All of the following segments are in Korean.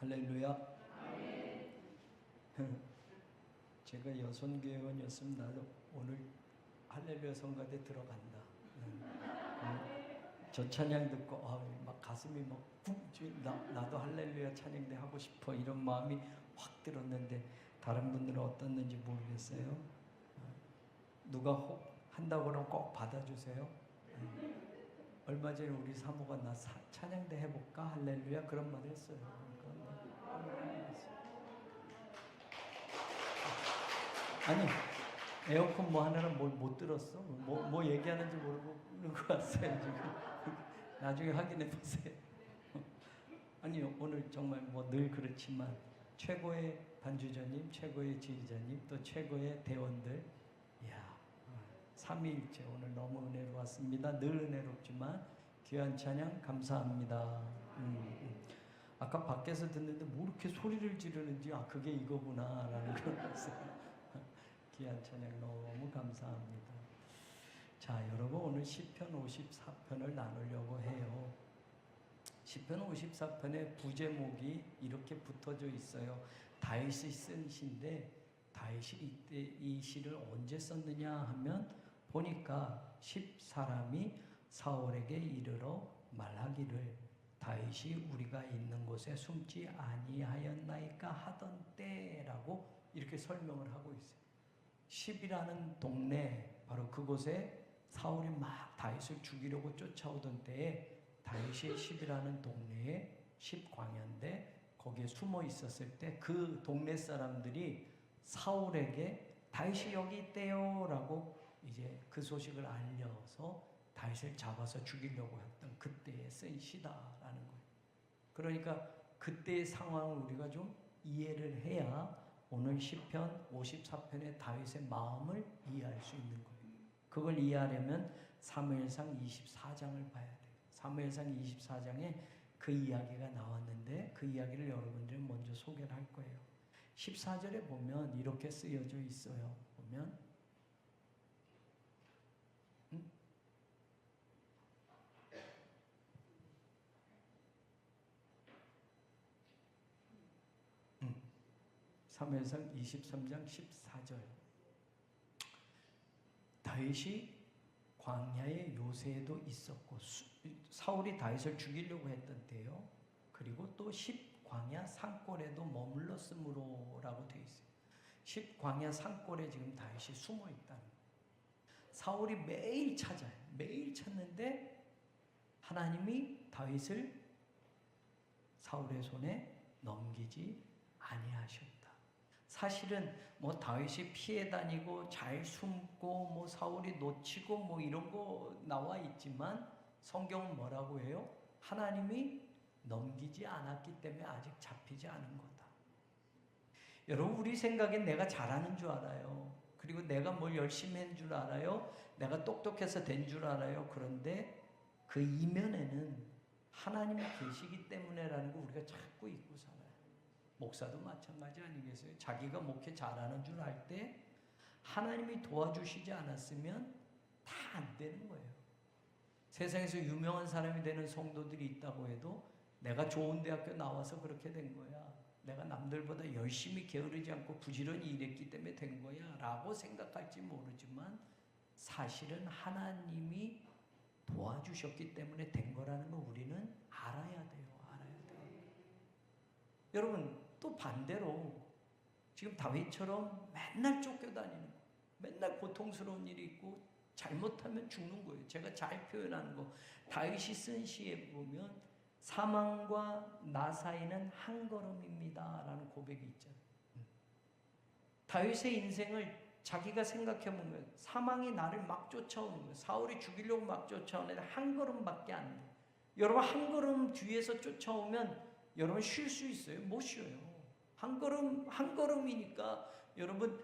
할렐루야. 제가 여손교회원이었으면 나도 오늘 할렐루야 성가대 들어간다. 저 찬양 듣고 막 가슴이 나도 할렐루야 찬양대 하고 싶어 이런 마음이 확 들었는데 다른 분들은 어떻는지 모르겠어요. 누가 한다고 그러면 꼭 받아주세요. 얼마 전에 우리 사모가 나 찬양대 해볼까 할렐루야 그런 말 했어요. 아니 에어컨 뭐 하느라 뭘 못 들었어? 뭐 얘기하는지 모르고 그러고 왔어요 지금. 나중에 확인해 보세요. 아니 오늘 정말 뭐 늘 그렇지만 최고의 반주자님, 최고의 지휘자님, 또 최고의 대원들, 이야 삼위일체 오늘 너무 은혜로웠습니다. 늘 은혜롭지만 귀한 찬양 감사합니다. 아까 밖에서 듣는데 뭐 이렇게 소리를 지르는지 그게 이거구나 라는 걸 봤어요. 귀한 찬양 너무 감사합니다. 자, 여러분 오늘 시편 54편을 나누려고 해요. 시편 54편의 부제목이 이렇게 붙어져 있어요. 다윗이 쓴 시인데 다윗이 이때 이 시를 언제 썼느냐 하면 보니까 10사람이 사울에게 이르러 말하기를 다윗이 우리가 있는 곳에 숨지 아니하였나이까 하던 때라고 이렇게 설명을 하고 있어요. 10이라는 동네 바로 그곳에 사울이 막 다윗을 죽이려고 쫓아오던 때에 다윗이 10이라는 동네에 10광야인데 거기에 숨어 있었을 때 그 동네 사람들이 사울에게 다윗이 여기 있대요 라고 이제 그 소식을 알려서 다윗을 잡아서 죽이려고 했던 그때에 쓴 시다라는 거예요. 그러니까 그때의 상황을 우리가 좀 이해를 해야 오늘 시편 54편의 다윗의 마음을 이해할 수 있는 거예요. 그걸 이해하려면 사무엘상 24장을 봐야 돼요. 사무엘상 24장에 그 이야기가 나왔는데 그 이야기를 여러분들이 먼저 소개를 할 거예요. 14절에 보면 이렇게 쓰여져 있어요. 보면 사무엘상 23장 14절 다윗이 광야의 요새에도 있었고 사울이 다윗을 죽이려고 했던 때요. 그리고 또 10광야 산골에도 머물렀으므로라고 되어 있어요. 10광야 산골에 지금 다윗이 숨어 있다는 거예요. 사울이 매일 찾아요. 매일 찾는데 하나님이 다윗을 사울의 손에 넘기지 아니하셨다. 사실은 뭐 다윗이 피해 다니고 잘 숨고 뭐 사울이 놓치고 뭐 이런 거 나와 있지만 성경은 뭐라고 해요? 하나님이 넘기지 않았기 때문에 아직 잡히지 않은 거다. 여러분 우리 생각엔 내가 잘하는 줄 알아요. 그리고 내가 뭘 열심히 한 줄 알아요. 내가 똑똑해서 된 줄 알아요. 그런데 그 이면에는 하나님이 계시기 때문에라는 거 우리가 자꾸 잊고 살아요. 목사도 마찬가지 아니겠어요? 자기가 목회 잘하는 줄 알 때 하나님이 도와주시지 않았으면 다 안 되는 거예요. 세상에서 유명한 사람이 되는 성도들이 있다고 해도 내가 좋은 대학교 나와서 그렇게 된 거야. 내가 남들보다 열심히 게으르지 않고 부지런히 일했기 때문에 된 거야 라고 생각할지 모르지만 사실은 하나님이 도와주셨기 때문에 된 거라는 거 우리는 알아야 돼요. 여러분 또 반대로 지금 다윗처럼 맨날 쫓겨다니는 거, 맨날 고통스러운 일이 있고 잘못하면 죽는 거예요. 제가 잘 표현하는 거 다윗이 쓴 시에 보면 사망과 나 사이는 한 걸음입니다 라는 고백이 있잖아요. 다윗의 인생을 자기가 생각해 보면 사망이 나를 막 쫓아오는 거예요. 사울이 죽이려고 막 쫓아오는데 한 걸음밖에 안 돼. 여러분 한 걸음 뒤에서 쫓아오면 여러분 쉴 수 있어요? 못 쉬어요. 한 걸음이니까 여러분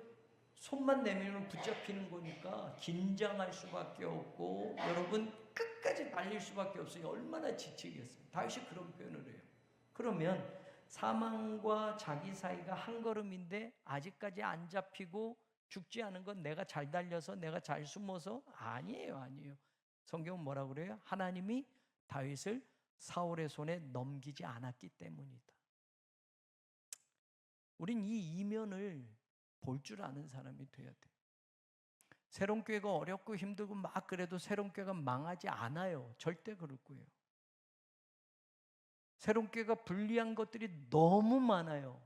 손만 내밀면 붙잡히는 거니까 긴장할 수밖에 없고 여러분 끝까지 달릴 수밖에 없어요. 얼마나 지치겠어요. 다윗이 그런 표현을 해요. 그러면 사망과 자기 사이가 한 걸음인데 아직까지 안 잡히고 죽지 않은 건 내가 잘 달려서 내가 잘 숨어서 아니에요. 성경은 뭐라고 그래요? 하나님이 다윗을 사울의 손에 넘기지 않았기 때문이다. 우린 이 이면을 볼 줄 아는 사람이 돼야 돼. 새롬교회가 어렵고 힘들고 막 그래도 새롬교회가 망하지 않아요. 절대 그럴 거예요. 새롬교회가 불리한 것들이 너무 많아요.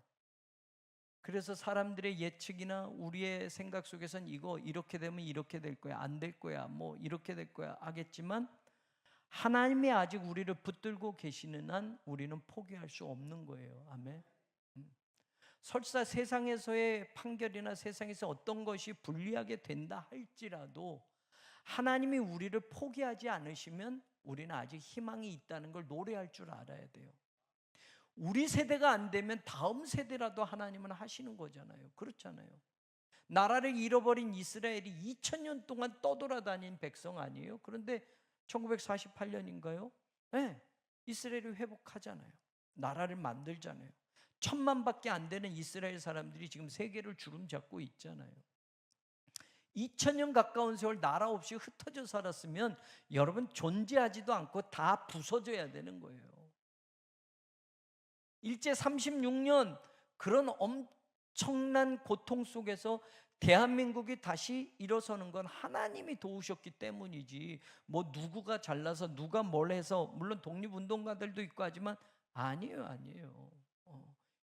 그래서 사람들의 예측이나 우리의 생각 속에선 이거 이렇게 되면 이렇게 될 거야, 안 될 거야, 뭐 이렇게 될 거야 하겠지만 하나님이 아직 우리를 붙들고 계시는 한 우리는 포기할 수 없는 거예요. 아멘. 설사 세상에서의 판결이나 세상에서 어떤 것이 불리하게 된다 할지라도 하나님이 우리를 포기하지 않으시면 우리는 아직 희망이 있다는 걸 노래할 줄 알아야 돼요. 우리 세대가 안 되면 다음 세대라도 하나님은 하시는 거잖아요. 그렇잖아요. 나라를 잃어버린 이스라엘이 2000년 동안 떠돌아다닌 백성 아니에요? 그런데 1948년인가요? 네, 이스라엘이 회복하잖아요. 나라를 만들잖아요. 1000만밖에 안 되는 이스라엘 사람들이 지금 세계를 주름잡고 있잖아요. 2000년 가까운 세월 나라 없이 흩어져 살았으면 여러분 존재하지도 않고 다 부서져야 되는 거예요. 일제 36년 그런 엄청난 고통 속에서 대한민국이 다시 일어서는 건 하나님이 도우셨기 때문이지 뭐 누구가 잘나서 누가 뭘 해서, 물론 독립운동가들도 있고 하지만 아니에요.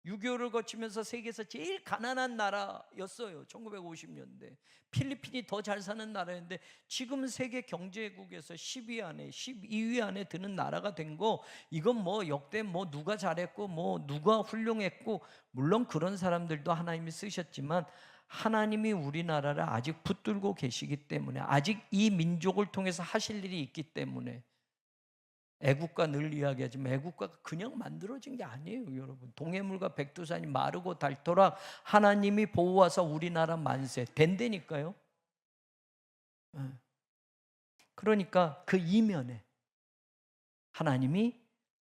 6.25를 거치면서 세계에서 제일 가난한 나라였어요. 1950년대 필리핀이 더 잘 사는 나라였는데 지금 세계 경제국에서 10위 안에 12위 안에 드는 나라가 된 거, 이건 뭐 역대 뭐 누가 잘했고 뭐 누가 훌륭했고, 물론 그런 사람들도 하나님이 쓰셨지만 하나님이 우리나라를 아직 붙들고 계시기 때문에, 아직 이 민족을 통해서 하실 일이 있기 때문에, 애국가 늘 이야기하지만 애국가가 그냥 만들어진 게 아니에요. 여러분, 동해물과 백두산이 마르고 닳도록 하나님이 보호하사 우리나라 만세 된다니까요. 그러니까 그 이면에 하나님이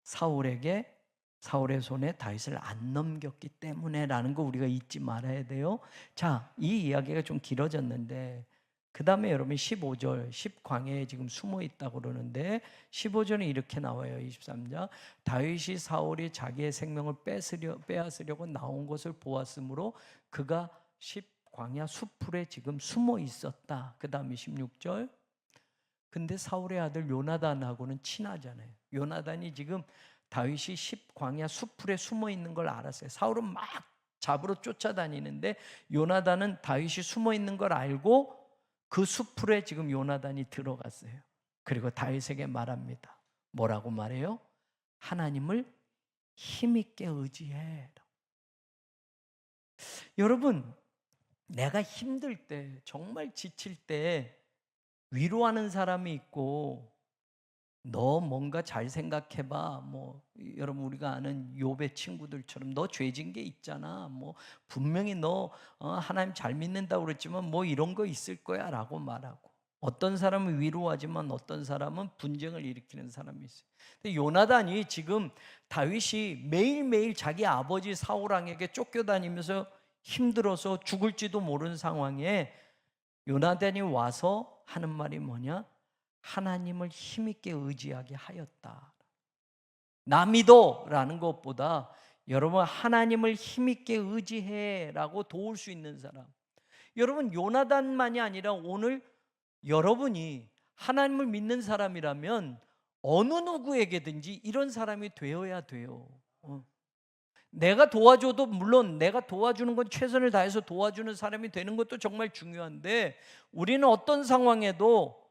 사울의 손에 다윗을 안 넘겼기 때문에라는 거 우리가 잊지 말아야 돼요. 자, 이 이야기가 좀 길어졌는데 그 다음에 여러분 15절 10광야에 지금 숨어 있다고 그러는데 15절은 이렇게 나와요. 23절 다윗이 사울이 자기의 생명을 빼앗으려고 나온 것을 보았으므로 그가 10광야 수풀에 지금 숨어 있었다. 그 다음 26절 근데 사울의 아들 요나단하고는 친하잖아요. 요나단이 지금 다윗이 10광야 수풀에 숨어 있는 걸 알았어요. 사울은 막 잡으러 쫓아다니는데 요나단은 다윗이 숨어 있는 걸 알고 그 수풀에 지금 요나단이 들어갔어요. 그리고 다윗에게 말합니다. 뭐라고 말해요? 하나님을 힘있게 의지해. 여러분, 내가 힘들 때, 정말 지칠 때 위로하는 사람이 있고, 너 뭔가 잘 생각해봐. 뭐 여러분 우리가 아는 욥의 친구들처럼 너 죄진 게 있잖아. 뭐 분명히 너 하나님 잘 믿는다고 그랬지만 뭐 이런 거 있을 거야 라고 말하고, 어떤 사람은 위로하지만 어떤 사람은 분쟁을 일으키는 사람이 있어요. 근데 요나단이 지금 다윗이 매일매일 자기 아버지 사울 왕에게 쫓겨다니면서 힘들어서 죽을지도 모르는 상황에 요나단이 와서 하는 말이 뭐냐? 하나님을 힘있게 의지하게 하였다. 나 믿어라는 것보다 여러분 하나님을 힘있게 의지해라고 도울 수 있는 사람. 여러분 요나단만이 아니라 오늘 여러분이 하나님을 믿는 사람이라면 어느 누구에게든지 이런 사람이 되어야 돼요. 내가 도와줘도, 물론 내가 도와주는 건 최선을 다해서 도와주는 사람이 되는 것도 정말 중요한데 우리는 어떤 상황에도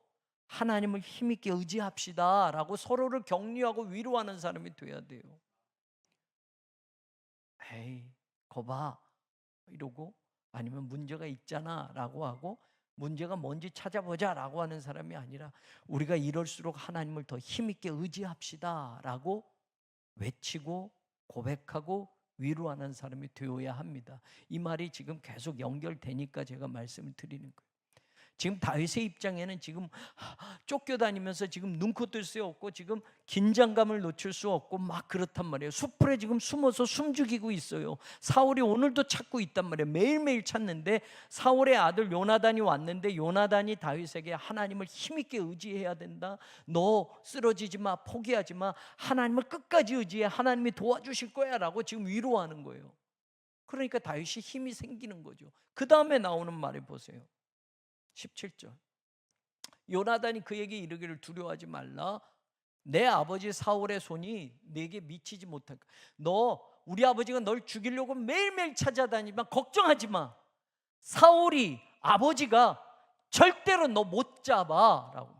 하나님을 힘있게 의지합시다 라고 서로를 격려하고 위로하는 사람이 돼야 돼요. 에이 거봐 이러고, 아니면 문제가 있잖아 라고 하고 문제가 뭔지 찾아보자 라고 하는 사람이 아니라 우리가 이럴수록 하나님을 더 힘있게 의지합시다 라고 외치고 고백하고 위로하는 사람이 되어야 합니다. 이 말이 지금 계속 연결되니까 제가 말씀을 드리는 거예요. 지금 다윗의 입장에는 지금 쫓겨다니면서 지금 눈코 뜰 수 없고 지금 긴장감을 놓칠 수 없고 막 그렇단 말이에요. 수풀에 지금 숨어서 숨죽이고 있어요. 사울이 오늘도 찾고 있단 말이에요. 매일매일 찾는데 사울의 아들 요나단이 왔는데 요나단이 다윗에게 하나님을 힘있게 의지해야 된다. 너 쓰러지지 마, 포기하지 마. 하나님을 끝까지 의지해. 하나님이 도와주실 거야 라고 지금 위로하는 거예요. 그러니까 다윗이 힘이 생기는 거죠. 그 다음에 나오는 말을 보세요. 17절. 요나단이 그에게 이르기를 두려워하지 말라. 내 아버지 사울의 손이 내게 미치지 못할까. 너 우리 아버지가 널 죽이려고 매일매일 찾아다니지만 걱정하지 마. 사울이 아버지가 절대로 너 못 잡아 라고.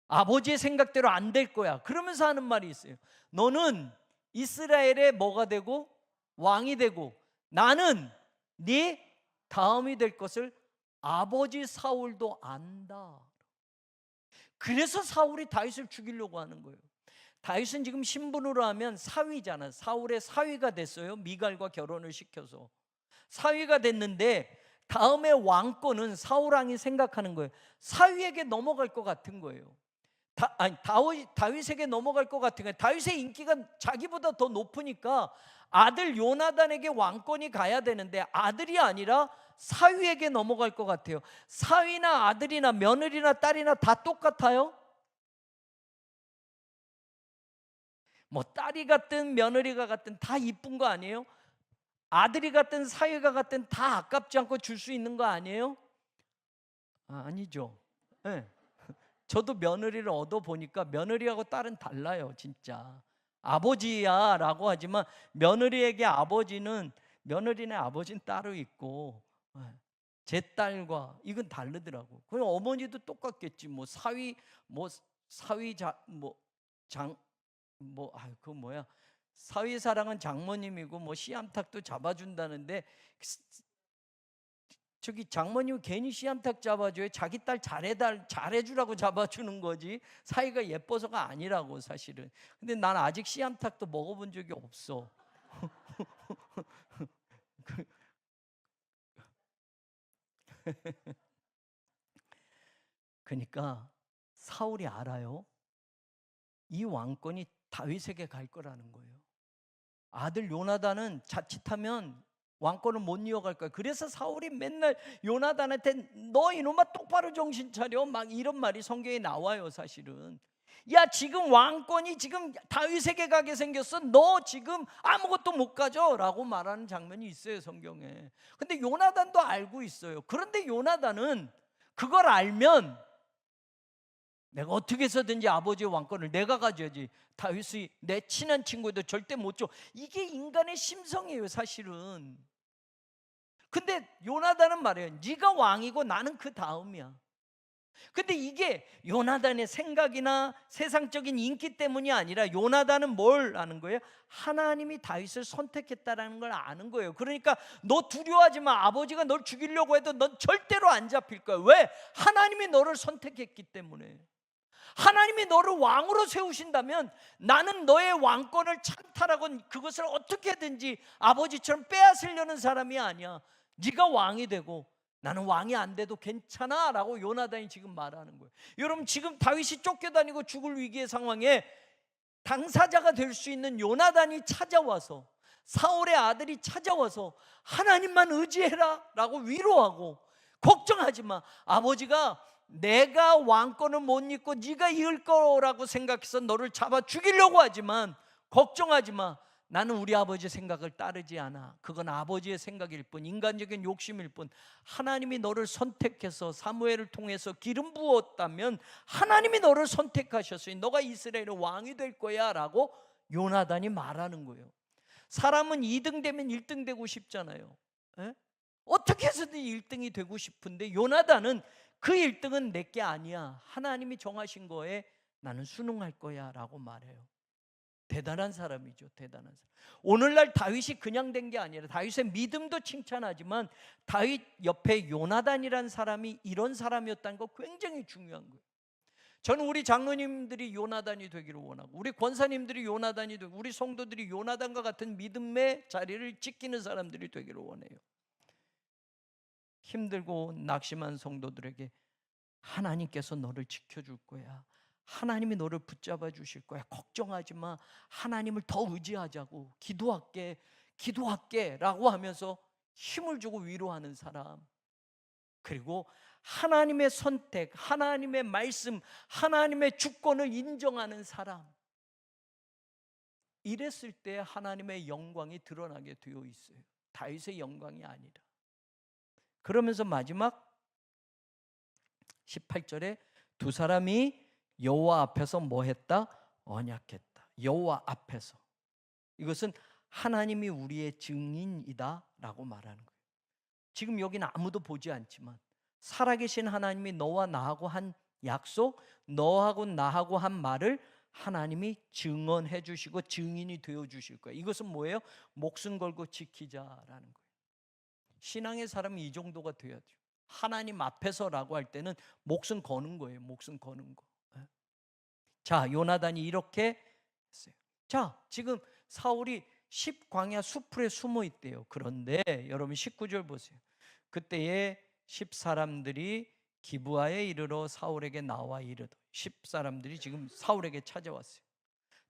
아버지의 생각대로 안 될 거야. 그러면서 하는 말이 있어요. 너는 이스라엘의 뭐가 되고 왕이 되고 나는 네 다음이 될 것을 아버지 사울도 안다. 그래서 사울이 다윗을 죽이려고 하는 거예요. 다윗은 지금 신분으로 하면 사위잖아. 사울의 사위가 됐어요. 미갈과 결혼을 시켜서 사위가 됐는데 다음에 왕권은 사울 왕이 생각하는 거예요. 사위에게 넘어갈 것 같은 거예요. 다윗에게 넘어갈 것 같은 거예요. 다윗의 인기가 자기보다 더 높으니까 아들 요나단에게 왕권이 가야 되는데 아들이 아니라 사위에게 넘어갈 것 같아요. 사위나 아들이나 며느리나 딸이나 다 똑같아요. 뭐 딸이 같든 며느리가 같든 다 이쁜 거 아니에요? 아들이 같든 사위가 같든 다 아깝지 않고 줄 수 있는 거 아니에요? 아니죠. 네. 저도 며느리를 얻어보니까 며느리하고 딸은 달라요. 진짜 아버지야 라고 하지만 며느리에게 며느리네 아버지는 따로 있고 제 딸과 이건 다르더라고. 그럼 어머니도 똑같겠지. 뭐 사위 그 뭐야, 사위 사랑은 장모님이고 뭐 씨암탉도 잡아준다는데 저기 장모님 괜히 씨암탉 잡아줘요. 자기 딸 잘해주라고 잡아주는 거지 사위가 예뻐서가 아니라고 사실은. 근데 난 아직 씨암탉도 먹어본 적이 없어. 그러니까 사울이 알아요. 이 왕권이 다윗에게 갈 거라는 거예요. 아들 요나단은 자칫하면 왕권을 못 이어갈 거야. 그래서 사울이 맨날 요나단한테 너 이놈아 똑바로 정신 차려 막 이런 말이 성경에 나와요. 사실은 야 지금 왕권이 지금 다윗에게 가게 생겼어. 너 지금 아무것도 못 가져 라고 말하는 장면이 있어요 성경에. 근데 요나단도 알고 있어요. 그런데 요나단은 그걸 알면 내가 어떻게 해서든지 아버지의 왕권을 내가 가져야지. 다윗이 내 친한 친구도 절대 못 줘. 이게 인간의 심성이에요 사실은. 근데 요나단은 말해요. 네가 왕이고 나는 그 다음이야. 근데 이게 요나단의 생각이나 세상적인 인기 때문이 아니라 요나단은 뭘 아는 거예요? 하나님이 다윗을 선택했다라는 걸 아는 거예요. 그러니까 너 두려워하지 마. 아버지가 널 죽이려고 해도 넌 절대로 안 잡힐 거야. 왜? 하나님이 너를 선택했기 때문에. 하나님이 너를 왕으로 세우신다면 나는 너의 왕권을 찬탈하고 그것을 어떻게든지 아버지처럼 빼앗으려는 사람이 아니야. 네가 왕이 되고 나는 왕이 안 돼도 괜찮아 라고 요나단이 지금 말하는 거예요. 여러분 지금 다윗이 쫓겨다니고 죽을 위기의 상황에 당사자가 될 수 있는 요나단이 찾아와서, 사울의 아들이 찾아와서 하나님만 의지해라 라고 위로하고, 걱정하지 마. 아버지가 내가 왕권을 못 잇고 네가 이을 거라고 생각해서 너를 잡아 죽이려고 하지만 걱정하지 마. 나는 우리 아버지의 생각을 따르지 않아. 그건 아버지의 생각일 뿐, 인간적인 욕심일 뿐. 하나님이 너를 선택해서 사무엘을 통해서 기름 부었다면 하나님이 너를 선택하셨으니 너가 이스라엘의 왕이 될 거야 라고 요나단이 말하는 거예요. 사람은 2등 되면 1등 되고 싶잖아요. 에? 어떻게 해서든 1등이 되고 싶은데 요나단은 그 1등은 내게 아니야. 하나님이 정하신 거에 나는 순응할 거야 라고 말해요. 대단한 사람이죠. 대단한 사람. 오늘날 다윗이 그냥 된 게 아니라 다윗의 믿음도 칭찬하지만 다윗 옆에 요나단이란 사람이 이런 사람이었다는 거 굉장히 중요한 거예요. 저는 우리 장로님들이 요나단이 되기를 원하고, 우리 권사님들이 요나단이 되고, 우리 성도들이 요나단과 같은 믿음의 자리를 지키는 사람들이 되기를 원해요. 힘들고 낙심한 성도들에게 하나님께서 너를 지켜줄 거야. 하나님이 너를 붙잡아 주실 거야. 걱정하지 마. 하나님을 더 의지하자고. 기도할게 라고 하면서 힘을 주고 위로하는 사람. 그리고 하나님의 선택, 하나님의 말씀, 하나님의 주권을 인정하는 사람. 이랬을 때 하나님의 영광이 드러나게 되어 있어요. 다윗의 영광이 아니라. 그러면서 마지막 18절에 두 사람이 여호와 앞에서 뭐 했다? 언약했다. 여호와 앞에서. 이것은 하나님이 우리의 증인이다 라고 말하는 거예요. 지금 여기는 아무도 보지 않지만 살아계신 하나님이 너와 나하고 한 약속, 너하고 나하고 한 말을 하나님이 증언해 주시고 증인이 되어 주실 거예요. 이것은 뭐예요? 목숨 걸고 지키자라는 거예요. 신앙의 사람이 이 정도가 돼야죠. 하나님 앞에서라고 할 때는 목숨 거는 거예요. 목숨 거는 거. 자, 요나단이 이렇게 했어요. 자, 지금 사울이 10광야 수풀에 숨어 있대요. 그런데 여러분 19절 보세요. 그때에 10사람들이 기브아에 이르러 사울에게 나와 이르더. 10사람들이 지금 사울에게 찾아왔어요.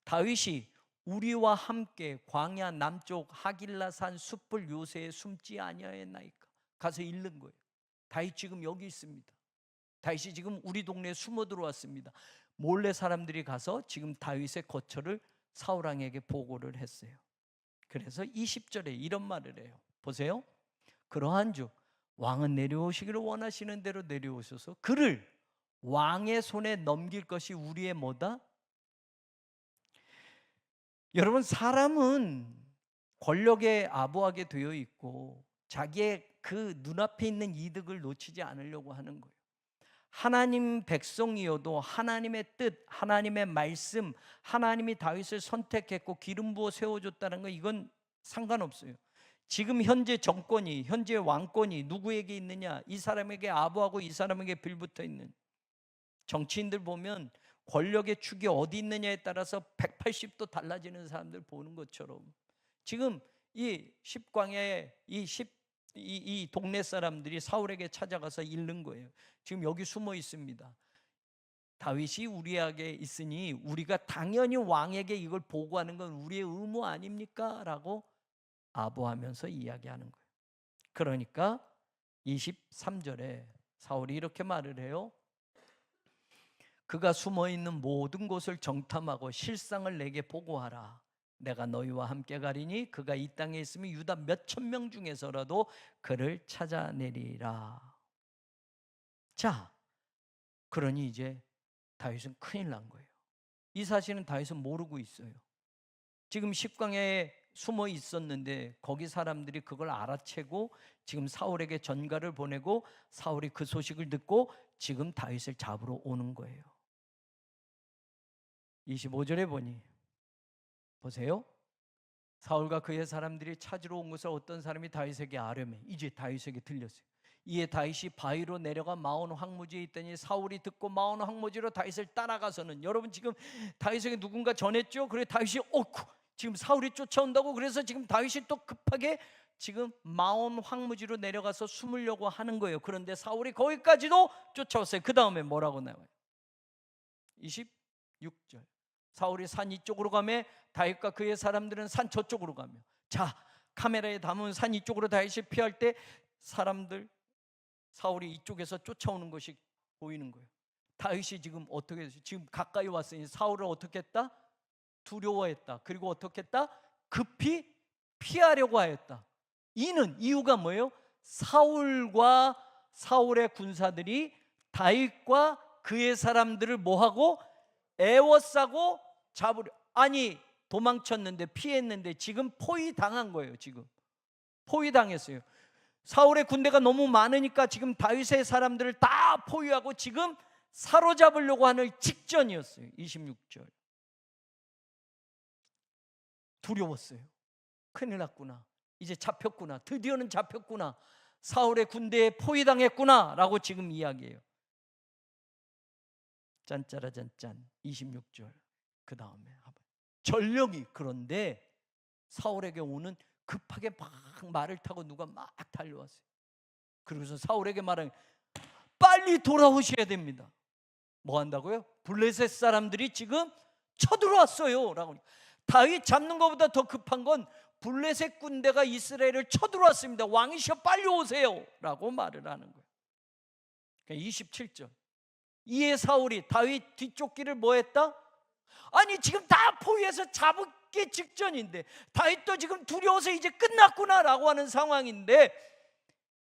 다윗이 우리와 함께 광야 남쪽 하길라산 숯불 요새에 숨지 아니하였나이까. 가서 읽는 거예요. 다윗 지금 여기 있습니다. 다윗이 지금 우리 동네에 숨어 들어왔습니다. 몰래 사람들이 가서 지금 다윗의 거처를 사울 왕에게 보고를 했어요. 그래서 20절에 이런 말을 해요. 보세요. 그러한즉 왕은 내려오시기를 원하시는 대로 내려오셔서 그를 왕의 손에 넘길 것이 우리의 뭐다? 여러분, 사람은 권력에 아부하게 되어 있고 자기의 그 눈앞에 있는 이득을 놓치지 않으려고 하는 거예요. 하나님 백성이어도 하나님의 뜻, 하나님의 말씀, 하나님이 다윗을 선택했고 기름 부어 세워줬다는 거, 이건 상관없어요. 지금 현재 정권이, 현재 왕권이 누구에게 있느냐, 이 사람에게 아부하고 이 사람에게 빌붙어 있는. 정치인들 보면 권력의 축이 어디 있느냐에 따라서 180도 달라지는 사람들 보는 것처럼 지금 이 10광야의 이 동네 사람들이 사울에게 찾아가서 읽는 거예요. 지금 여기 숨어 있습니다. 다윗이 우리에게 있으니 우리가 당연히 왕에게 이걸 보고하는 건 우리의 의무 아닙니까? 라고 아부하면서 이야기하는 거예요. 그러니까 23절에 사울이 이렇게 말을 해요. 그가 숨어있는 모든 곳을 정탐하고 실상을 내게 보고하라. 내가 너희와 함께 가리니 그가 이 땅에 있으면 유다 몇천 명 중에서라도 그를 찾아내리라. 자, 그러니 이제 다윗은 큰일 난 거예요. 이 사실은 다윗은 모르고 있어요. 지금 10광야에 숨어 있었는데 거기 사람들이 그걸 알아채고 지금 사울에게 전가를 보내고 사울이 그 소식을 듣고 지금 다윗을 잡으러 오는 거예요. 25절에 보니 보세요. 사울과 그의 사람들이 찾으러 온 것을 어떤 사람이 다윗에게 아뢰매 이제 다윗에게 들렸어요. 이에 다윗이 바위로 내려가 마온 황무지에 있더니 사울이 듣고 마온 황무지로 다윗을 따라가서는, 여러분 지금 다윗에게 누군가 전했죠. 그래 다윗이 지금 사울이 쫓아온다고, 그래서 지금 다윗이 또 급하게 지금 마온 황무지로 내려가서 숨으려고 하는 거예요. 그런데 사울이 거기까지도 쫓아왔어요. 그 다음에 뭐라고 나와요? 26절. 사울이 산 이쪽으로 가며 다윗과 그의 사람들은 산 저쪽으로 가며. 자, 카메라에 담은 산 이쪽으로 다윗이 피할 때 사울이 이쪽에서 쫓아오는 것이 보이는 거예요. 다윗이 지금 어떻게 했어요? 지금 가까이 왔으니 사울을 어떻게 했다? 두려워했다. 그리고 어떻게 했다? 급히 피하려고 하였다. 이유가 뭐예요? 사울과 사울의 군사들이 다윗과 그의 사람들을 뭐하고? 애워싸고 잡으려. 아니, 도망쳤는데 피했는데 지금 포위당한 거예요. 지금 포위당했어요. 사울의 군대가 너무 많으니까 지금 다윗의 사람들을 다 포위하고 지금 사로잡으려고 하는 직전이었어요. 26절. 두려웠어요. 큰일 났구나. 이제 잡혔구나. 드디어는 잡혔구나. 사울의 군대에 포위당했구나 라고 지금 이야기해요. 짠짜라짠짠. 26절. 그 다음에 전령이, 그런데 사울에게 오는, 급하게 막 말을 타고 누가 막 달려왔어요. 그러고서 사울에게 말하는, 빨리 돌아오셔야 됩니다. 뭐 한다고요? 블레셋 사람들이 지금 쳐들어왔어요 라고. 다윗 잡는 것보다 더 급한 건 블레셋 군대가 이스라엘을 쳐들어왔습니다. 왕이시여 빨리 오세요 라고 말을 하는 거예요. 그러니까 27절. 이에 사울이 다윗 뒤쫓기를 뭐 했다? 아니 지금 다 포위해서 죽기 직전인데, 다윗도 지금 두려워서 이제 끝났구나라고 하는 상황인데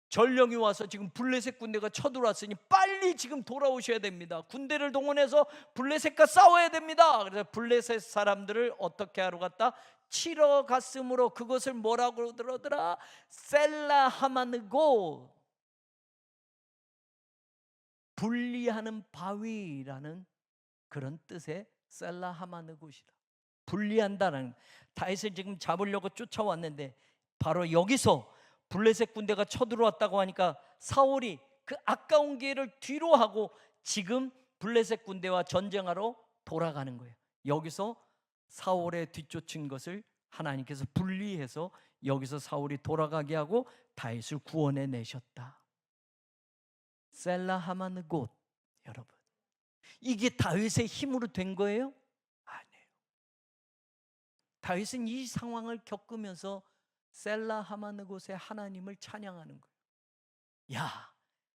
전령이 와서 지금 블레셋 군대가 쳐들어왔으니 빨리 지금 돌아오셔야 됩니다. 군대를 동원해서 블레셋과 싸워야 됩니다. 그래서 블레셋 사람들을 어떻게 하러 갔다? 치러 갔으므로 그것을 뭐라고 그러더라? 셀라하마느고, 분리하는 바위라는 그런 뜻의 셀라하마느곳이라. 분리한다는, 다윗을 지금 잡으려고 쫓아왔는데 바로 여기서 블레셋 군대가 쳐들어왔다고 하니까 사울이 그 아까운 기회를 뒤로 하고 지금 블레셋 군대와 전쟁하러 돌아가는 거예요. 여기서 사울의 뒤쫓은 것을 하나님께서 분리해서 여기서 사울이 돌아가게 하고 다윗을 구원해 내셨다. 셀라하마느곳, 여러분, 이게 다윗의 힘으로 된 거예요? 아니에요. 다윗은 이 상황을 겪으면서 셀라하마느곳의 하나님을 찬양하는 거예요. 야,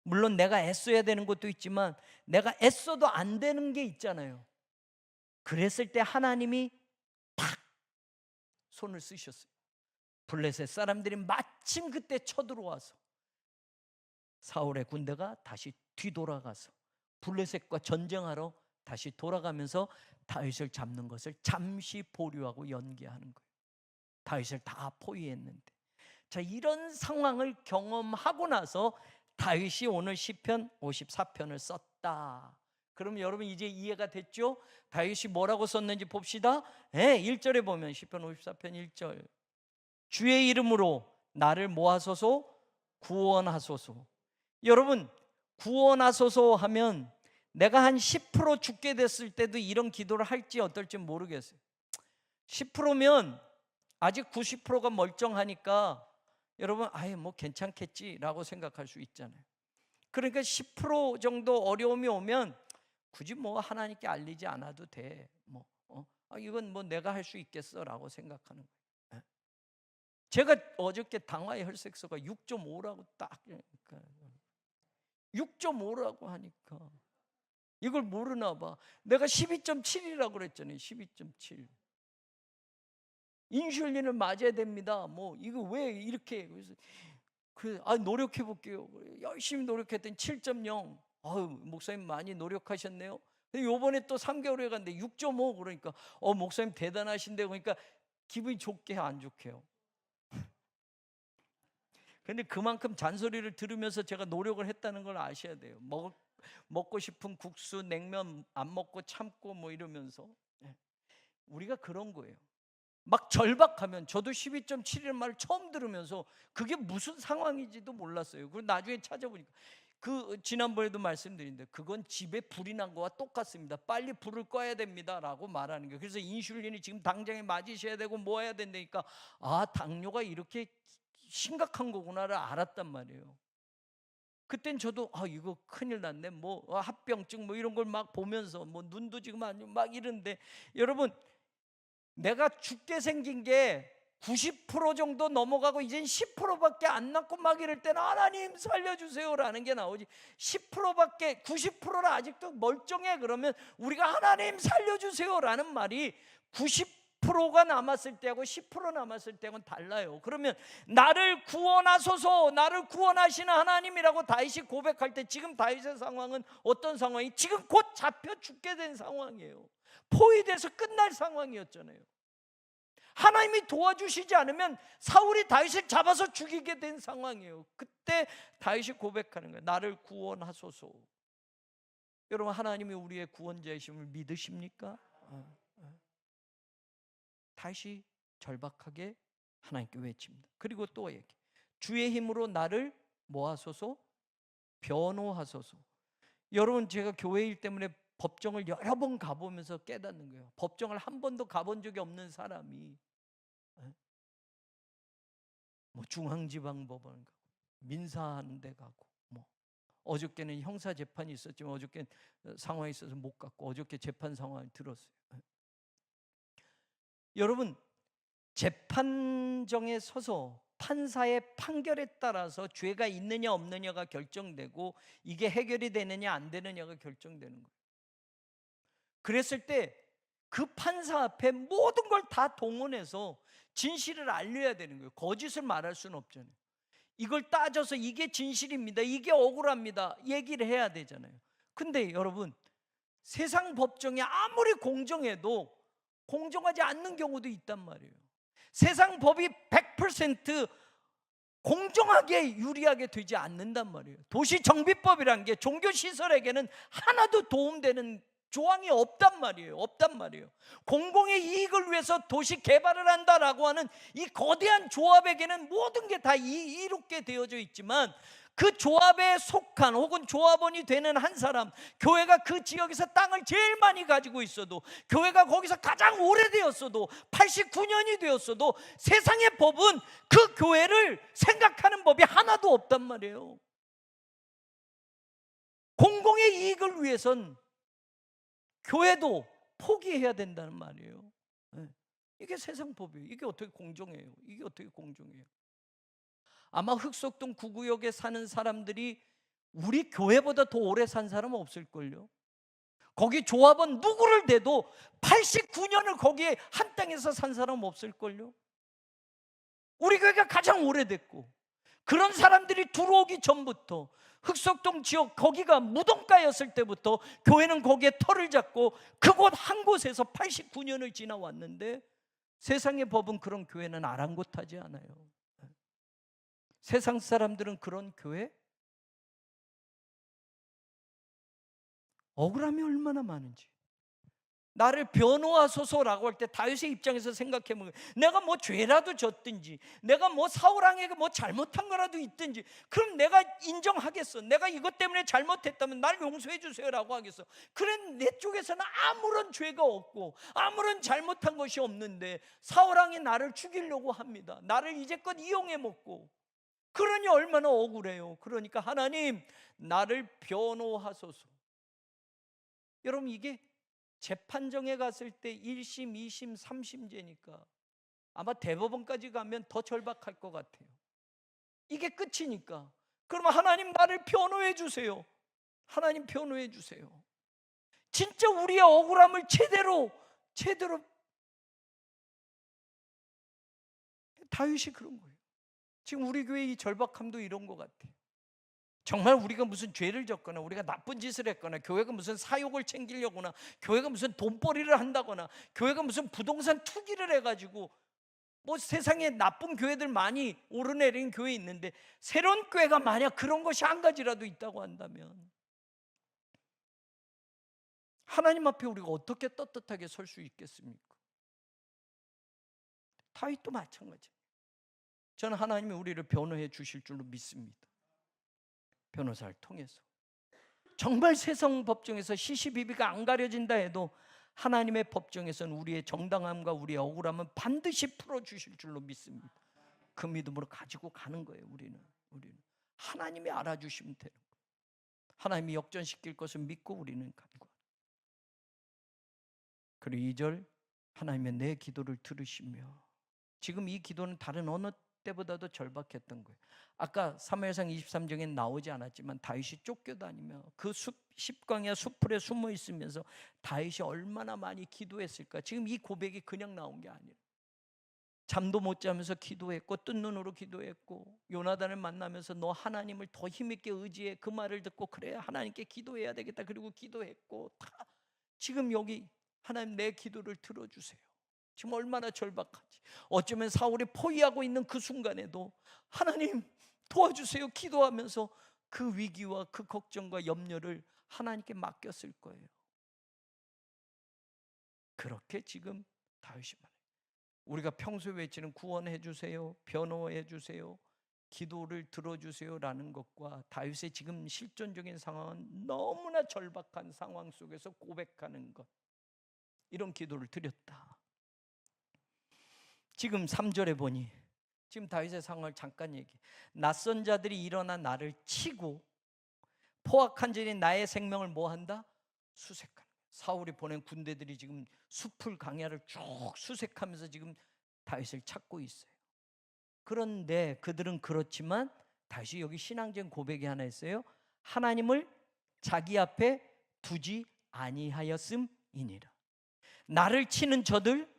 물론 내가 애써야 되는 것도 있지만 내가 애써도 안 되는 게 있잖아요. 그랬을 때 하나님이 탁 손을 쓰셨어요. 블레셋 사람들이 마침 그때 쳐들어와서 사울의 군대가 다시 뒤돌아가서 블레셋과 전쟁하러 다시 돌아가면서 다윗을 잡는 것을 잠시 보류하고 연기하는 거예요. 다윗을 다 포위했는데, 자, 이런 상황을 경험하고 나서 다윗이 오늘 시편 54편을 썼다. 그럼 여러분 이제 이해가 됐죠? 다윗이 뭐라고 썼는지 봅시다. 1절에 보면 시편 54편 1절, 주의 이름으로 나를 모아소서, 구원하소서. 여러분, 구원하소서 하면 내가 한 10% 죽게 됐을 때도 이런 기도를 할지 어떨지 모르겠어요. 10%면 아직 90%가 멀쩡하니까 여러분 아예 뭐 괜찮겠지라고 생각할 수 있잖아요. 그러니까 10% 정도 어려움이 오면 굳이 뭐 하나님께 알리지 않아도 돼. 이건 뭐 내가 할 수 있겠어라고 생각하는 거예요. 제가 어저께 당화의 혈색소가 6.5라고 딱, 6.5라고 하니까 이걸 모르나 봐. 내가 12.7이라고 그랬잖아요. 12.7. 인슐린을 맞아야 됩니다. 뭐 이거 왜 이렇게? 그래서 노력해 볼게요. 열심히 노력했더니 7.0. 목사님 많이 노력하셨네요. 요번에 또 3개월에 갔는데 6.5. 그러니까 목사님 대단하신데, 그러니까 기분이 좋게 해요, 안 좋게 해요? 근데 그만큼 잔소리를 들으면서 제가 노력을 했다는 걸 아셔야 돼요. 먹고 싶은 국수, 냉면 안 먹고 참고 뭐 이러면서. 우리가 그런 거예요. 막 절박하면, 저도 12.7이라는 말을 처음 들으면서 그게 무슨 상황인지도 몰랐어요. 그리고 나중에 찾아보니까 지난번에도 말씀드린데 그건 집에 불이 난 거와 똑같습니다. 빨리 불을 꺼야 됩니다 라고 말하는 거예요. 그래서 인슐린이 지금 당장에 맞으셔야 되고 뭐 해야 된다니까, 당뇨가 이렇게 심각한 거구나를 알았단 말이에요. 그땐 저도 이거 큰일 났네, 뭐 합병증 뭐 이런 걸 막 보면서 뭐 눈도 지금 안 좋고 막 이런데, 여러분 내가 죽게 생긴 게 90% 정도 넘어가고 이젠 10%밖에 안 남고 막 이럴 때는 하나님 살려주세요라는 게 나오지, 10%밖에 90%라 아직도 멀쩡해 그러면 우리가 하나님 살려주세요라는 말이 90%가 남았을 때하고 10% 남았을 때하고는 달라요. 그러면 나를 구원하소서, 나를 구원하시는 하나님이라고 다윗이 고백할 때 지금 다윗의 상황은 어떤 상황이? 지금 곧 잡혀 죽게 된 상황이에요. 포위돼서 끝날 상황이었잖아요. 하나님이 도와주시지 않으면 사울이 다윗을 잡아서 죽이게 된 상황이에요. 그때 다윗이 고백하는 거예요. 나를 구원하소서. 여러분, 하나님이 우리의 구원자이심을 믿으십니까? 다윗이 절박하게 하나님께 외칩니다. 그리고 또 얘기, 주의 힘으로 나를 모아소서, 변호하소서. 여러분, 제가 교회 일 때문에 법정을 여러 번 가보면서 깨닫는 거예요. 법정을 한 번도 가본 적이 없는 사람이 뭐 중앙지방법원 가고 민사하는 데 가고, 뭐 어저께는 형사 재판이 있었지만 어저께 상황이 있어서 못 갔고 어저께 재판 상황을 들었어요. 여러분, 재판정에 서서 판사의 판결에 따라서 죄가 있느냐 없느냐가 결정되고 이게 해결이 되느냐 안 되느냐가 결정되는 거예요. 그랬을 때 그 판사 앞에 모든 걸 다 동원해서 진실을 알려야 되는 거예요. 거짓을 말할 수는 없잖아요. 이걸 따져서 이게 진실입니다, 이게 억울합니다 얘기를 해야 되잖아요. 근데 여러분, 세상 법정이 아무리 공정해도 공정하지 않는 경우도 있단 말이에요. 세상 법이 100% 공정하게 유리하게 되지 않는단 말이에요. 도시정비법이란 게 종교시설에게는 하나도 도움되는 조항이 없단 말이에요. 공공의 이익을 위해서 도시 개발을 한다라고 하는 이 거대한 조합에게는 모든 게 다 이롭게 되어져 있지만, 그 조합에 속한 혹은 조합원이 되는 한 사람, 교회가 그 지역에서 땅을 제일 많이 가지고 있어도, 교회가 거기서 가장 오래되었어도, 89년이 되었어도 세상의 법은 그 교회를 생각하는 법이 하나도 없단 말이에요. 공공의 이익을 위해선 교회도 포기해야 된다는 말이에요. 이게 세상 법이에요. 이게 어떻게 공정해요? 아마 흑석동 9구역에 사는 사람들이 우리 교회보다 더 오래 산 사람은 없을걸요. 거기 조합원 누구를 대도 89년을 거기에 한 땅에서 산 사람은 없을걸요. 우리 교회가 가장 오래됐고, 그런 사람들이 들어오기 전부터 흑석동 지역 거기가 무덤가였을 때부터 교회는 거기에 터를 잡고 그곳 한 곳에서 89년을 지나왔는데, 세상의 법은 그런 교회는 아랑곳하지 않아요. 세상 사람들은 그런 교회, 억울함이 얼마나 많은지. 나를 변호하소서라고 할 때 다윗의 입장에서 생각해보면, 내가 뭐 죄라도 졌든지, 내가 뭐 사울왕에게 뭐 잘못한 거라도 있든지, 그럼 내가 인정하겠어. 내가 이것 때문에 잘못했다면 날 용서해 주세요라고 하겠어. 그래, 내 쪽에서는 아무런 죄가 없고 아무런 잘못한 것이 없는데 사울왕이 나를 죽이려고 합니다. 나를 이제껏 이용해 먹고. 그러니 얼마나 억울해요. 그러니까 하나님, 나를 변호하소서. 여러분, 이게 재판정에 갔을 때 1심, 2심, 3심제니까 아마 대법원까지 가면 더 절박할 것 같아요. 이게 끝이니까. 그러면 하나님, 나를 변호해 주세요. 하나님, 변호해 주세요. 진짜 우리의 억울함을 제대로 다윗이 그런 거예요. 지금 우리 교회의 이 절박함도 이런 것 같아요. 정말 우리가 무슨 죄를 졌거나, 우리가 나쁜 짓을 했거나, 교회가 무슨 사욕을 챙기려거나, 교회가 무슨 돈벌이를 한다거나, 교회가 무슨 부동산 투기를 해가지고, 뭐 세상에 나쁜 교회들 많이 오르내린 교회 있는데, 새로운 교회가 만약 그런 것이 한 가지라도 있다고 한다면 하나님 앞에 우리가 어떻게 떳떳하게 설 수 있겠습니까? 다윗도 마찬가지입니다. 저는 하나님이 우리를 변호해 주실 줄로 믿습니다. 변호사를 통해서. 정말 세상 법정에서 시시비비가 안 가려진다 해도 하나님의 법정에서는 우리의 정당함과 우리의 억울함은 반드시 풀어주실 줄로 믿습니다. 그 믿음으로 가지고 가는 거예요. 우리는 하나님이 알아주시면 되는 거예요. 하나님이 역전시킬 것을 믿고 우리는 가는 거예요. 그리고 2절, 하나님의 내 기도를 들으시며. 지금 이 기도는 다른 어느 때보다도 절박했던 거예요. 아까 사무엘상 23장에 나오지 않았지만 다윗이 쫓겨다니며 그 십광야 숲풀에 숨어 있으면서 다윗이 얼마나 많이 기도했을까. 지금 이 고백이 그냥 나온 게 아니에요. 잠도 못 자면서 기도했고, 뜬 눈으로 기도했고, 요나단을 만나면서 너 하나님을 더 힘있게 의지해, 그 말을 듣고 그래 하나님께 기도해야 되겠다, 그리고 기도했고, 다 지금 여기 하나님 내 기도를 들어주세요. 지금 얼마나 절박하지. 어쩌면 사울이 포위하고 있는 그 순간에도 하나님 도와주세요 기도하면서 그 위기와 그 걱정과 염려를 하나님께 맡겼을 거예요. 그렇게 지금 다윗이 말해요. 우리가 평소에 외치는 구원해 주세요, 변호해 주세요, 기도를 들어주세요라는 것과 다윗의 지금 실존적인 상황은 너무나 절박한 상황 속에서 고백하는 것, 이런 기도를 드렸다. 지금 3절에 보니 지금 다윗의 상황을 잠깐 얘기해. 낯선 자들이 일어나 나를 치고 포악한 자들이 나의 생명을 뭐한다? 수색한다. 사울이 보낸 군대들이 지금 숲을 강야를 쭉 수색하면서 지금 다윗을 찾고 있어요. 그런데 그들은 그렇지만 다시 여기 신앙적인 고백이 하나 있어요. 하나님을 자기 앞에 두지 아니하였음이니라. 나를 치는 저들,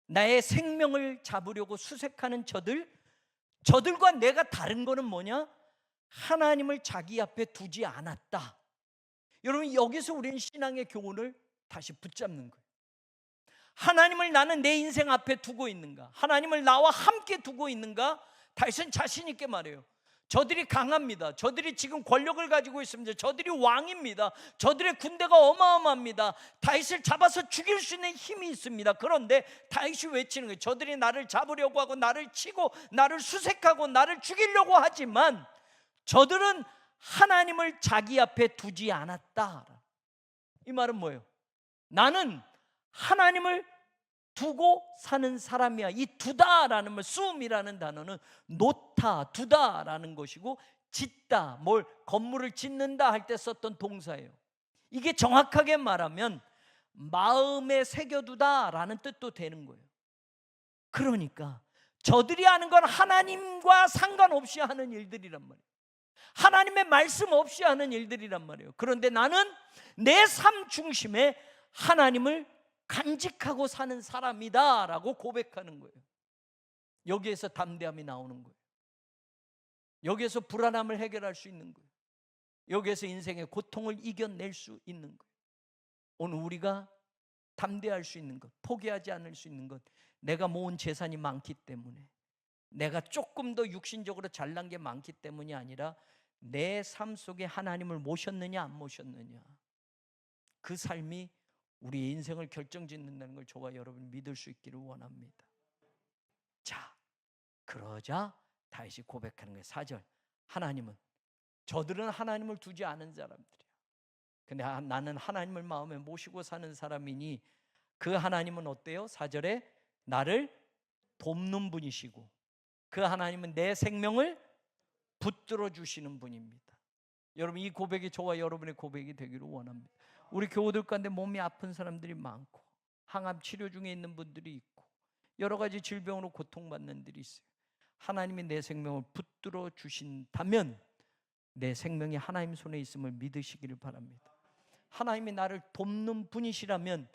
나의 생명을 잡으려고 수색하는 저들과 내가 다른 거는 뭐냐? 하나님을 자기 앞에 두지 않았다. 여러분, 여기서 우리는 신앙의 교훈을 다시 붙잡는 거예요. 하나님을 나는 내 인생 앞에 두고 있는가? 하나님을 나와 함께 두고 있는가? 다윗은 자신 있게 말해요. 저들이 강합니다. 저들이 지금 권력을 가지고 있습니다. 저들이 왕입니다. 저들의 군대가 어마어마합니다. 다윗을 잡아서 죽일 수 있는 힘이 있습니다. 그런데 다윗이 외치는 거예요. 저들이 나를 잡으려고 하고 나를 치고 나를 수색하고 나를 죽이려고 하지만 저들은 하나님을 자기 앞에 두지 않았다. 이 말은 뭐예요? 나는 하나님을 두고 사는 사람이야. 이 두다라는 말, 수음이라는 단어는 놓다, 두다라는 것이고, 짓다, 뭘 건물을 짓는다 할 때 썼던 동사예요. 이게 정확하게 말하면 마음에 새겨두다라는 뜻도 되는 거예요. 그러니까 저들이 하는 건 하나님과 상관없이 하는 일들이란 말이에요. 하나님의 말씀 없이 하는 일들이란 말이에요. 그런데 나는 내 삶 중심에 하나님을 간직하고 사는 사람이다 라고 고백하는 거예요. 여기에서 담대함이 나오는 거예요. 여기에서 불안함을 해결할 수 있는 거예요. 여기에서 인생의 고통을 이겨낼 수 있는 거예요. 오늘 우리가 담대할 수 있는 것, 포기하지 않을 수 있는 것, 내가 모은 재산이 많기 때문에, 내가 조금 더 육신적으로 잘난 게 많기 때문이 아니라 내 삶 속에 하나님을 모셨느냐 안 모셨느냐, 그 삶이 우리의 인생을 결정짓는다는 걸 저와 여러분이 믿을 수 있기를 원합니다. 자, 그러자 다윗이 고백하는 거예요. 4절, 하나님은, 저들은 하나님을 두지 않은 사람들이야. 근데 나는 하나님을 마음에 모시고 사는 사람이니 그 하나님은 어때요? 4절에 나를 돕는 분이시고 그 하나님은 내 생명을 붙들어 주시는 분입니다. 여러분, 이 고백이 저와 여러분의 고백이 되기를 원합니다. 우리 교우들 가운데 몸이 아픈 사람들이 많고 항암 치료 중에 있는 분들이 있고 여러 가지 질병으로 고통받는 분들이 있어요. 하나님이 내 생명을 붙들어 주신다면 내 생명이 하나님 손에 있음을 믿으시기를 바랍니다. 하나님이 나를 돕는 분이시라면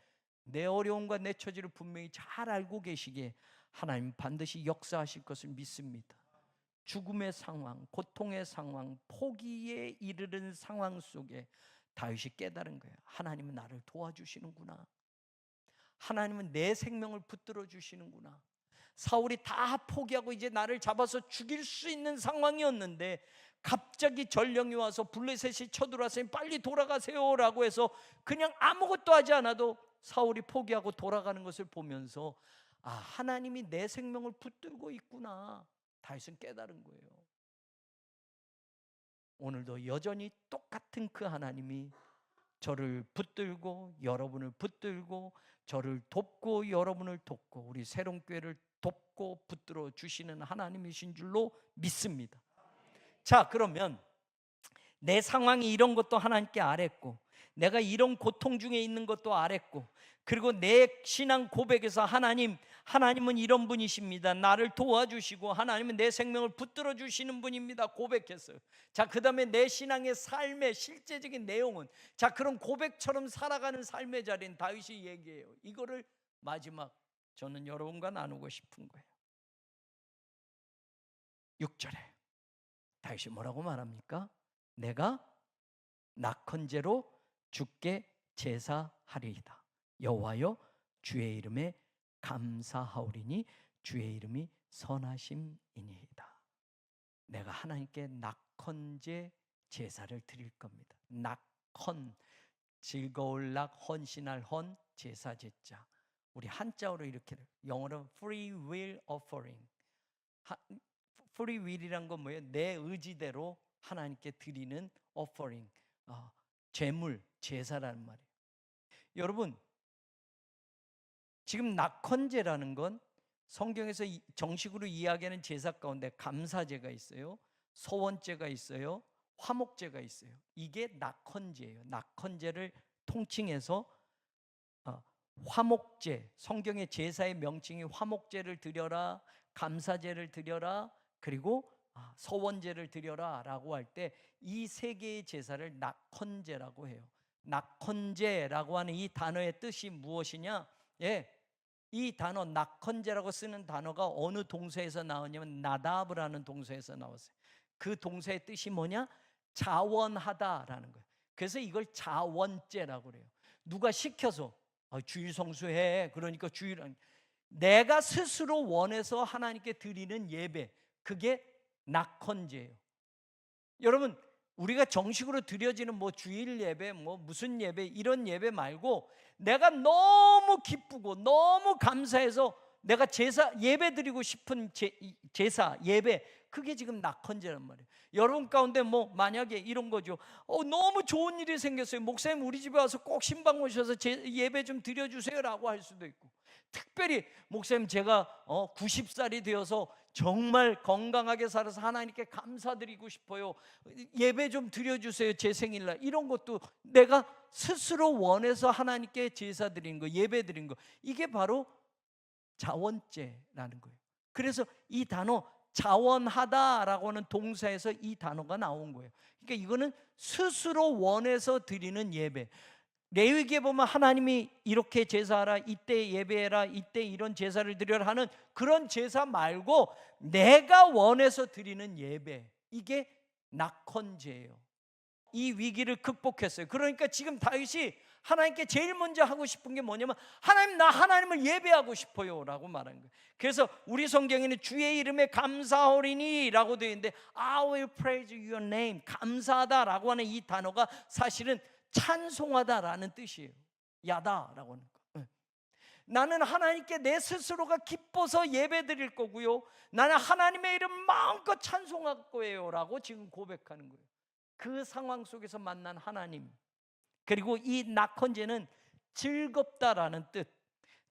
내 어려움과 내 처지를 분명히 잘 알고 계시기에 하나님 반드시 역사하실 것을 믿습니다. 죽음의 상황, 고통의 상황, 포기에 이르는 상황 속에 다윗이 깨달은 거예요. 하나님은 나를 도와주시는구나. 하나님은 내 생명을 붙들어 주시는구나. 사울이 다 포기하고 이제 나를 잡아서 죽일 수 있는 상황이었는데 갑자기 전령이 와서 블레셋이 쳐들어와서 빨리 돌아가세요라고 해서 그냥 아무것도 하지 않아도 사울이 포기하고 돌아가는 것을 보면서 아, 하나님이 내 생명을 붙들고 있구나. 다윗은 깨달은 거예요. 오늘도 여전히 똑같은 그 하나님이 저를 붙들고 여러분을 붙들고 저를 돕고 여러분을 돕고 우리 새롬교회를 돕고 붙들어 주시는 하나님이신 줄로 믿습니다. 자, 그러면 내 상황이 이런 것도 하나님께 아뢰고 내가 이런 고통 중에 있는 것도 아뢰고 그리고 내 신앙 고백에서 하나님은 이런 분이십니다. 나를 도와주시고 하나님은 내 생명을 붙들어 주시는 분입니다. 고백했어요. 자, 그 다음에 내 신앙의 삶의 실제적인 내용은, 자, 그런 고백처럼 살아가는 삶의 자리는 다윗이 얘기해요. 이거를 마지막 저는 여러분과 나누고 싶은 거예요. 6절에 다윗이 뭐라고 말합니까? 내가 낙헌제로 주께 제사하리이다. 여호와여, 주의 이름에 감사하오리니 주의 이름이 선하심이니이다. 내가 하나님께 낙헌제 제사를 드릴 겁니다. 낙헌, 즐거울 낙, 헌신할 헌, 제사 제자. 우리 한자어로 이렇게, 영어로 free will offering. free will이란 건 뭐예요? 내 의지대로 하나님께 드리는 offering, 제물, 제사라는 말이에요. 여러분, 지금 낙헌제라는 건 성경에서 정식으로 이야기하는 제사 가운데 감사제가 있어요, 서원제가 있어요, 화목제가 있어요. 이게 낙헌제예요. 낙헌제를 통칭해서 화목제, 성경의 제사의 명칭이 화목제를 드려라, 감사제를 드려라, 그리고 서원제를 드려라 라고 할 때 이 세 개의 제사를 낙헌제라고 해요. 낙헌제라고 하는 이 단어의 뜻이 무엇이냐? 예, 이 단어 낙헌제라고 쓰는 단어가 어느 동사에서 나오냐면 나다브라는 동사에서 나왔어요. 그 동사의 뜻이 뭐냐? 자원하다라는 거예요. 그래서 이걸 자원제라고 그래요. 누가 시켜서 주일 성수해, 그러니까 주일, 내가 스스로 원해서 하나님께 드리는 예배, 그게 낙헌제예요. 여러분, 우리가 정식으로 드려지는 뭐 주일 예배, 뭐 무슨 예배, 이런 예배 말고 내가 너무 기쁘고 너무 감사해서 내가 제사 예배 드리고 싶은 제사 예배, 그게 지금 낙헌제란 말이에요. 여러분 가운데 뭐 만약에 이런 거죠. 너무 좋은 일이 생겼어요. 목사님 우리 집에 와서 꼭 신방 오셔서 예배 좀 드려주세요라고 할 수도 있고, 특별히 목사님 제가 90살이 되어서 정말 건강하게 살아서 하나님께 감사드리고 싶어요, 예배 좀 드려주세요 제 생일날, 이런 것도 내가 스스로 원해서 하나님께 제사 드리는 거, 예배 드리는 거, 이게 바로 자원제라는 거예요. 그래서 이 단어 자원하다라고 하는 동사에서 이 단어가 나온 거예요. 그러니까 이거는 스스로 원해서 드리는 예배. 레위기에 보면 하나님이 이렇게 제사하라, 이때 예배해라, 이때 이런 제사를 드려라 하는 그런 제사 말고 내가 원해서 드리는 예배, 이게 낙헌제예요. 이 위기를 극복했어요. 그러니까 지금 다윗이 하나님께 제일 먼저 하고 싶은 게 뭐냐면, 하나님, 나 하나님을 예배하고 싶어요 라고 말한 거예요. 그래서 우리 성경에는 주의 이름에 감사하리니 라고 되어 있는데, I will praise your name, 감사하다 라고 하는 이 단어가 사실은 찬송하다라는 뜻이에요. 야다라고 하는 거. 나는 하나님께 내 스스로가 기뻐서 예배 드릴 거고요, 나는 하나님의 이름 마음껏 찬송할 거예요 라고 지금 고백하는 거예요. 그 상황 속에서 만난 하나님. 그리고 이 낙헌제는 즐겁다라는 뜻,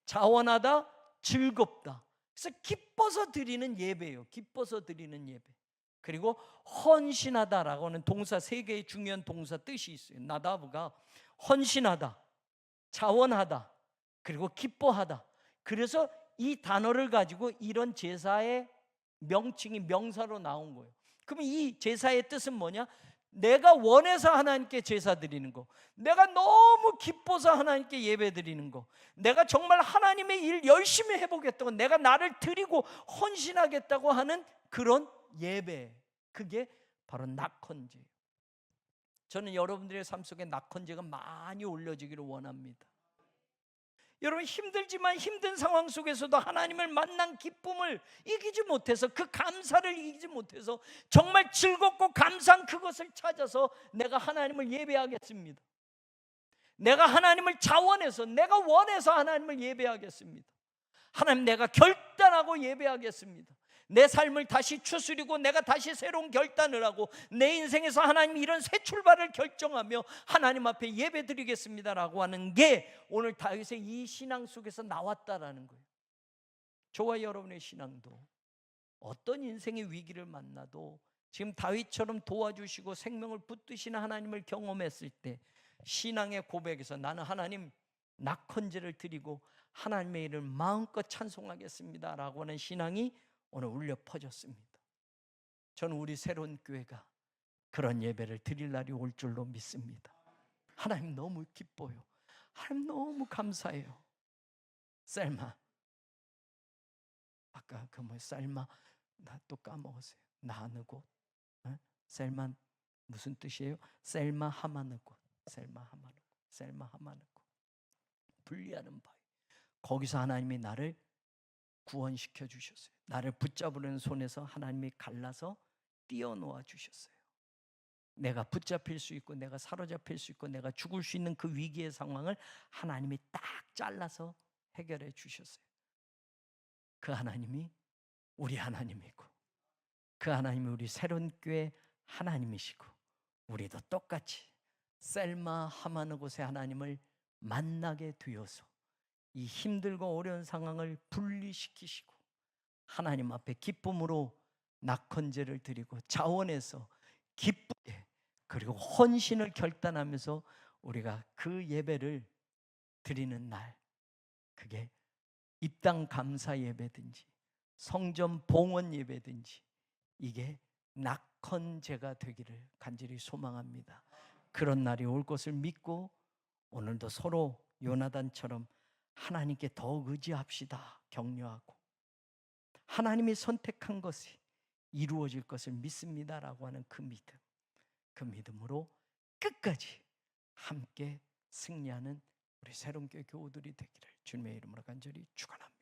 자원하다, 즐겁다. 그래서 기뻐서 드리는 예배예요. 기뻐서 드리는 예배. 그리고 헌신하다라고 하는 동사, 세 개의 중요한 동사 뜻이 있어요. 나다브가 헌신하다, 자원하다, 그리고 기뻐하다. 그래서 이 단어를 가지고 이런 제사의 명칭이 명사로 나온 거예요. 그러면 이 제사의 뜻은 뭐냐? 내가 원해서 하나님께 제사 드리는 거, 내가 너무 기뻐서 하나님께 예배 드리는 거, 내가 정말 하나님의 일 열심히 해보겠다고, 내가 나를 드리고 헌신하겠다고 하는 그런 예배, 그게 바로 낙헌제예요. 저는 여러분들의 삶 속에 낙헌제가 많이 올려지기를 원합니다. 여러분, 힘들지만 힘든 상황 속에서도 하나님을 만난 기쁨을 이기지 못해서, 그 감사를 이기지 못해서 정말 즐겁고 감사한 그것을 찾아서 내가 하나님을 예배하겠습니다. 내가 하나님을 자원해서, 내가 원해서 하나님을 예배하겠습니다. 하나님, 내가 결단하고 예배하겠습니다. 내 삶을 다시 추스리고 내가 다시 새로운 결단을 하고 내 인생에서 하나님 이런 새 출발을 결정하며 하나님 앞에 예배드리겠습니다라고 하는 게 오늘 다윗의 이 신앙 속에서 나왔다라는 거예요. 저와 여러분의 신앙도 어떤 인생의 위기를 만나도 지금 다윗처럼 도와주시고 생명을 붙드시는 하나님을 경험했을 때 신앙의 고백에서 나는 하나님 낙헌제를 드리고 하나님의 일을 마음껏 찬송하겠습니다라고 하는 신앙이 오늘 울려 퍼졌습니다. 저는 우리 새로운 교회가 그런 예배를 드릴 날이 올 줄로 믿습니다. 하나님 너무 기뻐요. 하나님 너무 감사해요. 셀마, 아까 그 뭐 셀마, 나 또 까먹었어요. 나느곳. 셀마 무슨 뜻이에요? 셀마 하마느곳. 셀마 하마느곳. 셀마 하마느곳. 분리하는 바위. 거기서 하나님이 나를 구원시켜 주셨어요. 나를 붙잡으려는 손에서 하나님이 갈라서 띄어놓아 주셨어요. 내가 붙잡힐 수 있고 내가 사로잡힐 수 있고 내가 죽을 수 있는 그 위기의 상황을 하나님이 딱 잘라서 해결해 주셨어요. 그 하나님이 우리 하나님이고, 그 하나님이 우리 새로운 교회 하나님이시고, 우리도 똑같이 셀마 하마느곳의 하나님을 만나게 되어서 이 힘들고 어려운 상황을 분리시키시고 하나님 앞에 기쁨으로 낙헌제를 드리고 자원해서 기쁘게 그리고 헌신을 결단하면서 우리가 그 예배를 드리는 날, 그게 입당 감사 예배든지 성전 봉헌 예배든지 이게 낙헌제가 되기를 간절히 소망합니다. 그런 날이 올 것을 믿고 오늘도 서로 요나단처럼 하나님께 더욱 의지합시다. 격려하고 하나님이 선택한 것이 이루어질 것을 믿습니다라고 하는 그 믿음, 그 믿음으로 끝까지 함께 승리하는 우리 새로운 교회 교우들이 되기를 주님의 이름으로 간절히 축원합니다.